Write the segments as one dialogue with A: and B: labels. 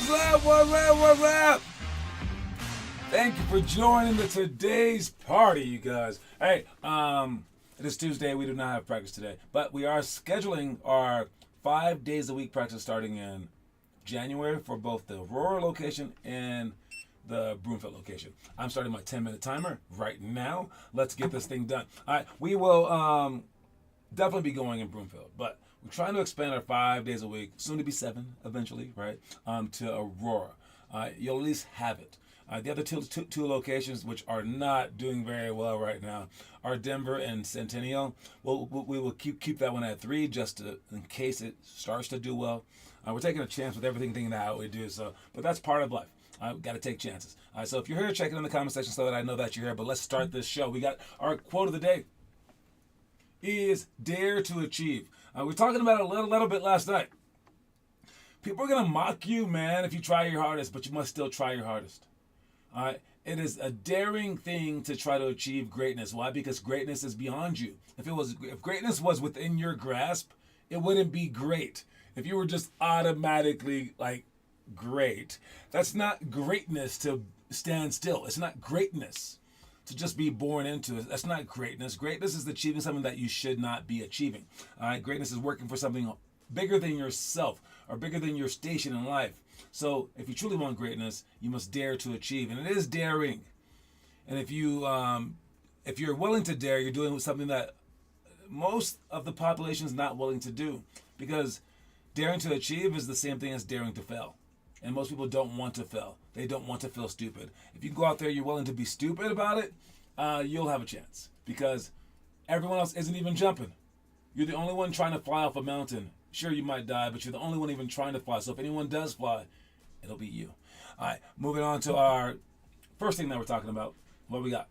A: What's up? What's up? What's up? Thank you for joining today's party, you guys. Hey, it is Tuesday. We do not have practice today, but we are scheduling our 5 days a week practice starting in January for both the Aurora location and the Broomfield location. I'm starting my 10-minute timer right now. Let's get this thing done. All right, we will definitely be going in Broomfield, but we're trying to expand our 5 days a week, soon to be 7 eventually, right, to Aurora. You'll at least have it. The other two locations, which are not doing very well right now, are Denver and Centennial. We will keep that one at 3 just in case it starts to do well. We're taking a chance with everything thinking how we do so, but that's part of life. We've got to take chances. So if you're here, check it in the comment section so that I know that you're here. But let's start this show. We got our quote of the day is dare to achieve. We were talking about it a little bit last night. People are going to mock you, man, if you try your hardest, but you must still try your hardest. All right? It is a daring thing to try to achieve greatness. Why? Because greatness is beyond you. If greatness was within your grasp, it wouldn't be great. If you were just automatically like great, that's not greatness to stand still. It's not greatness to just be born into it. That's not greatness. Greatness is achieving something that you should not be achieving. All right? Greatness is working for something bigger than yourself or bigger than your station in life. So if you truly want greatness, you must dare to achieve, and it is daring. And if you're willing to dare, you're doing something that most of the population is not willing to do, because daring to achieve is the same thing as daring to fail. And most people don't want to fail. They don't want to feel stupid. If you go out there, you're willing to be stupid about it, you'll have a chance, because everyone else isn't even jumping. You're the only one trying to fly off a mountain. Sure, you might die, but you're the only one even trying to fly. So if anyone does fly, it'll be you. All right, moving on to our first thing that we're talking about. What we got?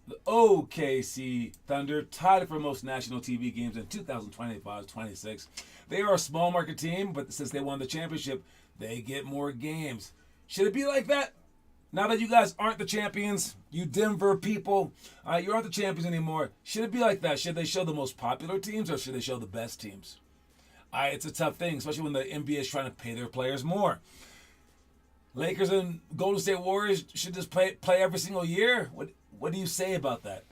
A: The OKC Thunder tied for most national TV games in 2025-26. They are a small market team, but since they won the championship, they get more games. Should it be like that? Now that you guys aren't the champions, you Denver people, you aren't the champions anymore. Should it be like that? Should they show the most popular teams or should they show the best teams? It's a tough thing, especially when the NBA is trying to pay their players more. Lakers and Golden State Warriors should just play every single year. What do you say about that?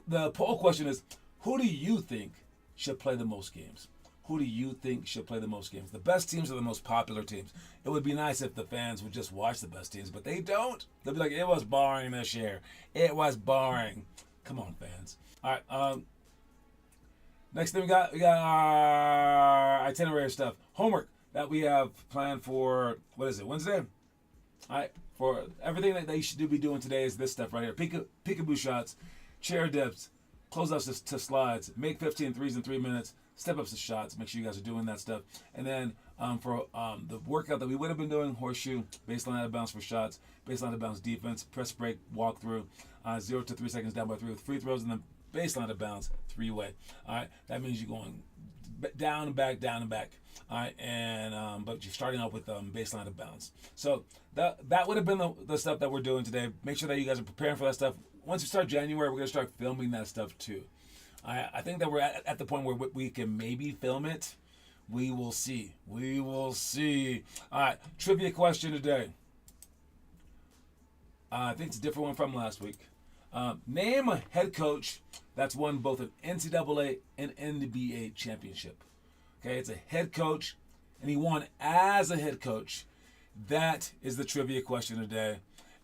A: The poll question is, who do you think should play the most games? Who do you think should play the most games? The best teams are the most popular teams. It would be nice if the fans would just watch the best teams, but they don't. They'll be like, it was boring this year. It was boring. Come on, fans. All right. Next thing we got our itinerary stuff. Homework that we have planned for, what is it, Wednesday? All right. For everything that you should be doing today is this stuff right here. Peekaboo shots, chair dips, closeouts to slides, make 15 threes in 3 minutes, step ups to shots. Make sure you guys are doing that stuff. And then for the workout that we would have been doing, horseshoe, baseline out of bounds for shots, baseline out of bounds defense, press break, walk through, 0 to 3 seconds down by 3 with free throws, and then baseline out of bounds, 3-way. All right, that means you're going down and back, down and back. All right, and but you're starting out with baseline out of bounds. So that would have been the stuff that we're doing today. Make sure that you guys are preparing for that stuff. Once we start January, we're gonna start filming that stuff too. I think that we're at the point where we can maybe film it. We will see. We will see. All right, trivia question today. I think it's a different one from last week. Name a head coach that's won both an NCAA and NBA championship. Okay, it's a head coach, and he won as a head coach. That is the trivia question today.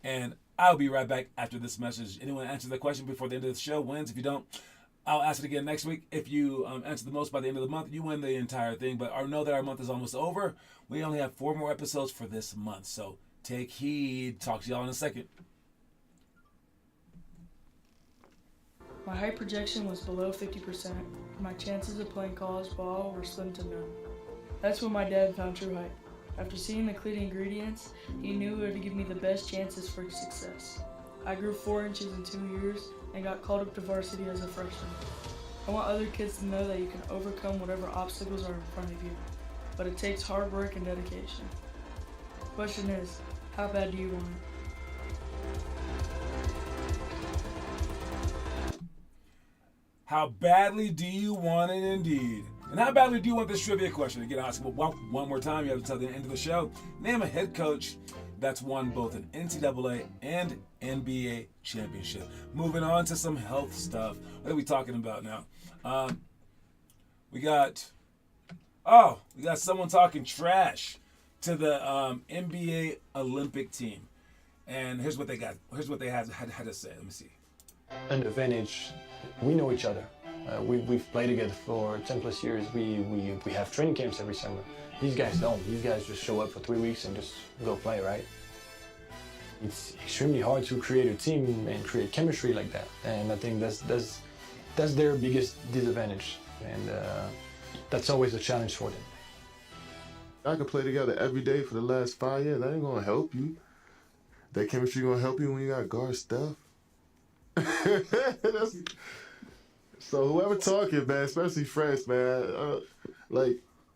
A: And I'll be right back after this message. Anyone answer the question before the end of the show wins. If you don't, I'll ask it again next week. If you answer the most by the end of the month, you win the entire thing. But I know that our month is almost over. We only have 4 more episodes for this month. So take heed. Talk to y'all in a second.
B: My height projection was below 50%. My chances of playing college ball were slim to none. That's when my dad found true height. After seeing the clean ingredients, he knew it would give me the best chances for success. I grew 4 inches in 2 years and got called up to varsity as a freshman. I want other kids to know that you can overcome whatever obstacles are in front of you, but it takes hard work and dedication. The question is, how bad do you want it?
A: How badly do you want it indeed? And how badly do you want this trivia question? Again, I'll ask it one more time. You have until the end of the show. Name a head coach that's won both an NCAA and NBA championship. Moving on to some health stuff. What are we talking about now? We got someone talking trash to the NBA Olympic team. And here's what they got. Here's what they had to say. Let me see.
C: An advantage, we know each other. We've played together for 10 plus years. We have training camps every summer. These guys don't. These guys just show up for 3 weeks and just go play, right? It's extremely hard to create a team and create chemistry like that. And I think that's their biggest disadvantage. And that's always a challenge for them.
D: I could play together every day for the last 5 years. That ain't gonna help you. That chemistry gonna help you when you got guard stuff. So whoever talking, man, especially France, man,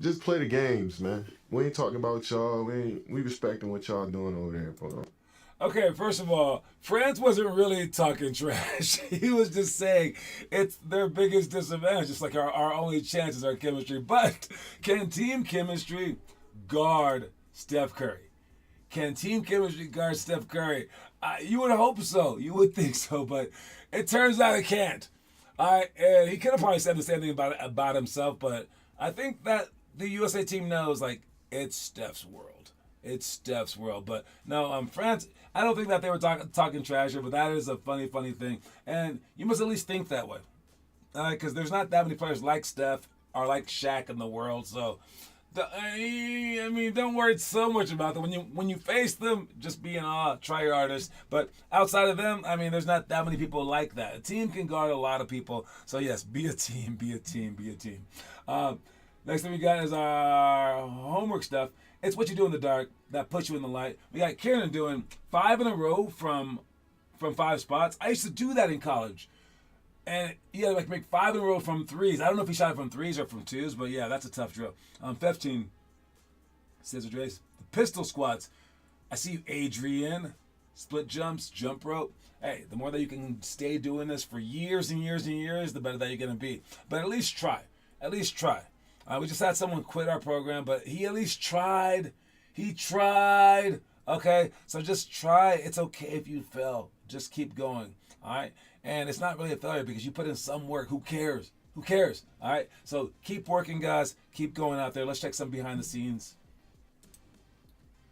D: just play the games, man. We ain't talking about y'all. We respecting what y'all doing over there, bro.
A: Okay, first of all, France wasn't really talking trash. He was just saying it's their biggest disadvantage. It's like our only chance is our chemistry. But can team chemistry guard Steph Curry? Can team chemistry guard Steph Curry? You would hope so. You would think so, but it turns out it can't. And he could have probably said the same thing about himself, but I think that the USA team knows, like, it's Steph's world. It's Steph's world. But no, France, I don't think that they were talking trash here, but that is a funny thing. And you must at least think that way. Because there's not that many players like Steph or like Shaq in the world, so I mean, don't worry so much about them. When you face them, just be in awe, try your hardest. But outside of them, I mean, there's not that many people like that. A team can guard a lot of people. So yes, be a team, be a team, be a team. Next thing we got is our homework stuff. It's what you do in the dark that puts you in the light. We got Kieran doing 5 in a row from 5 spots. I used to do that in college. And he had to make 5 in a row from threes. I don't know if he shot it from threes or from twos, but yeah, that's a tough drill. 15, scissor Drace. The pistol squats. I see you, Adrian. Split jumps, jump rope. Hey, the more that you can stay doing this for years and years and years, the better that you're going to be. But at least try. At least try. We just had someone quit our program, but he at least tried. He tried. Okay? So just try. It's okay if you fail. Just keep going. All right? And it's not really a failure because you put in some work. Who cares? Who cares? All right? So keep working, guys. Keep going out there. Let's check some behind the scenes.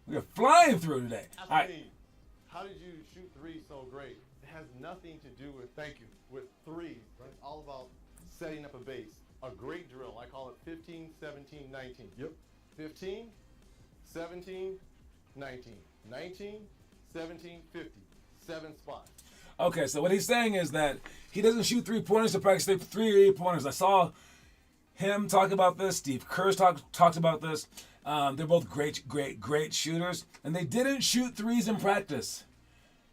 A: We are flying through today. All right.
E: How did you shoot threes so great? It has nothing to do with threes. It's all about setting up a base. A great drill. I call it 15, 17, 19.
D: Yep.
E: 15, 17, 19. 19, 17, 50. 7 spots.
A: Okay, so what he's saying is that he doesn't shoot 3-pointers to practice 3-pointers. I saw him talk about this. Steve Kerr talked about this. They're both great shooters, and they didn't shoot threes in practice.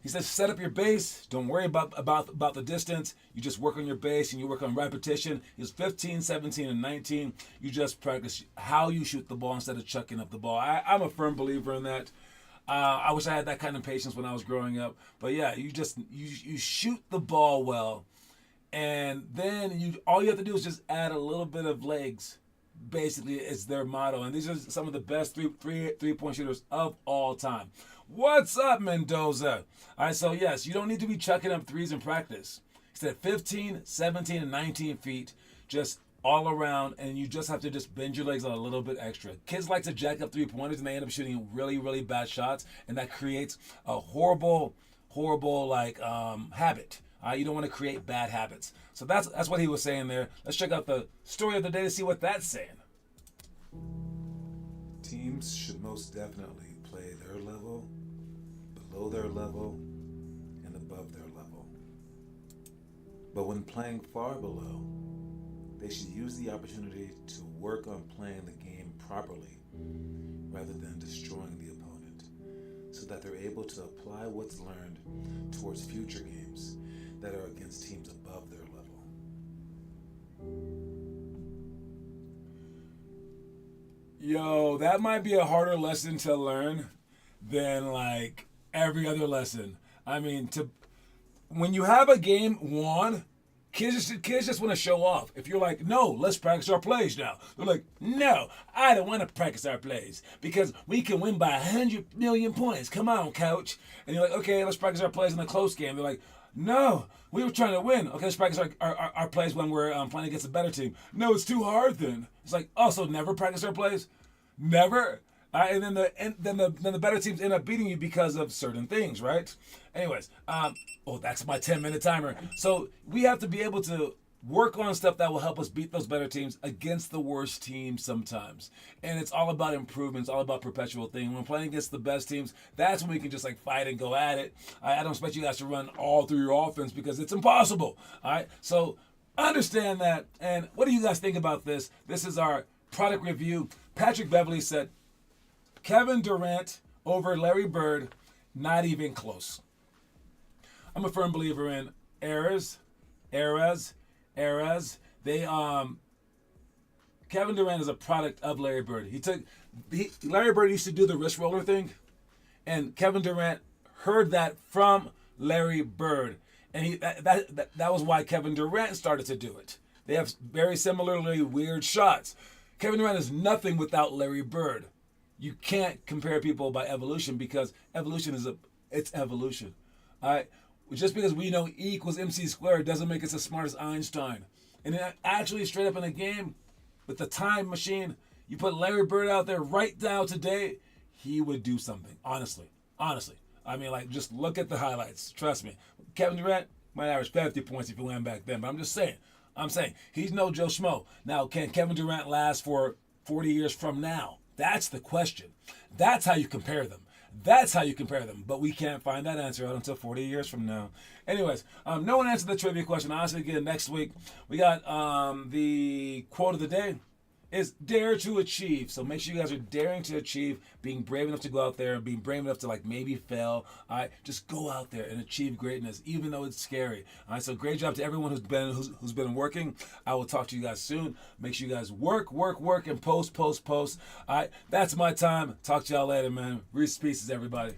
A: He says, set up your base. Don't worry about the distance. You just work on your base, and you work on repetition. He's 15, 17, and 19. You just practice how you shoot the ball instead of chucking up the ball. I'm a firm believer in that. I wish I had that kind of patience when I was growing up. But yeah, you shoot the ball well, and then all you have to do is just add a little bit of legs. Basically, it's their motto, and these are some of the best three-point shooters of all time. What's up, Mendoza? All right, so yes, you don't need to be chucking up threes in practice. He said 15, 17, and 19 feet, just all around, and you just have to just bend your legs a little bit extra. Kids like to jack up 3-pointers, and they end up shooting really bad shots, and that creates a horrible habit. You don't want to create bad habits. So that's what he was saying there. Let's check out the story of the day to see what that's saying.
F: Teams should most definitely play their level, below their level, and above their level. But when playing far below, they should use the opportunity to work on playing the game properly rather than destroying the opponent, so that they're able to apply what's learned towards future games that are against teams above their level.
A: Yo, that might be a harder lesson to learn than like every other lesson. I mean, when you have a game won, Kids just want to show off. If you're like, no, let's practice our plays now. They're like, no, I don't want to practice our plays because we can win by 100 million points. Come on, coach. And you're like, okay, let's practice our plays in a close game. They're like, no, we were trying to win. Okay, let's practice our plays when we're playing against a better team. No, it's too hard then. It's like, oh, so never practice our plays? Never? And then the better teams end up beating you because of certain things, right? Anyways, that's my 10-minute timer. So we have to be able to work on stuff that will help us beat those better teams against the worst teams sometimes. And it's all about improvement. It's all about perpetual thing. When playing against the best teams, that's when we can just like fight and go at it. I don't expect you guys to run all through your offense because it's impossible. All right. So understand that. And what do you guys think about this? This is our product review. Patrick Beverly said, Kevin Durant over Larry Bird, not even close. I'm a firm believer in eras. They Kevin Durant is a product of Larry Bird. Larry Bird used to do the wrist roller thing, and Kevin Durant heard that from Larry Bird, and that was why Kevin Durant started to do it. They have very similarly weird shots. Kevin Durant is nothing without Larry Bird. You can't compare people by evolution because evolution it's evolution. All right? Just because we know E equals MC squared doesn't make us as smart as Einstein. And then actually, straight up in a game, with the time machine, you put Larry Bird out there right now today, he would do something. Honestly. I mean, like, just look at the highlights. Trust me. Kevin Durant might average 50 points if he went back then. But I'm saying, he's no Joe Schmo. Now, can Kevin Durant last for 40 years from now? That's the question. That's how you compare them. But we can't find that answer out until 40 years from now. Anyways, no one answered the trivia question. I'll ask it again next week. We got the quote of the day is dare to achieve. So make sure you guys are daring to achieve, being brave enough to go out there and being brave enough to like maybe fail. All right, just go out there and achieve greatness, even though it's scary. All right, so great job to everyone who's been working. I will talk to you guys soon. Make sure you guys work, and post. All right, that's my time. Talk to y'all later, man. Reese's Pieces, everybody.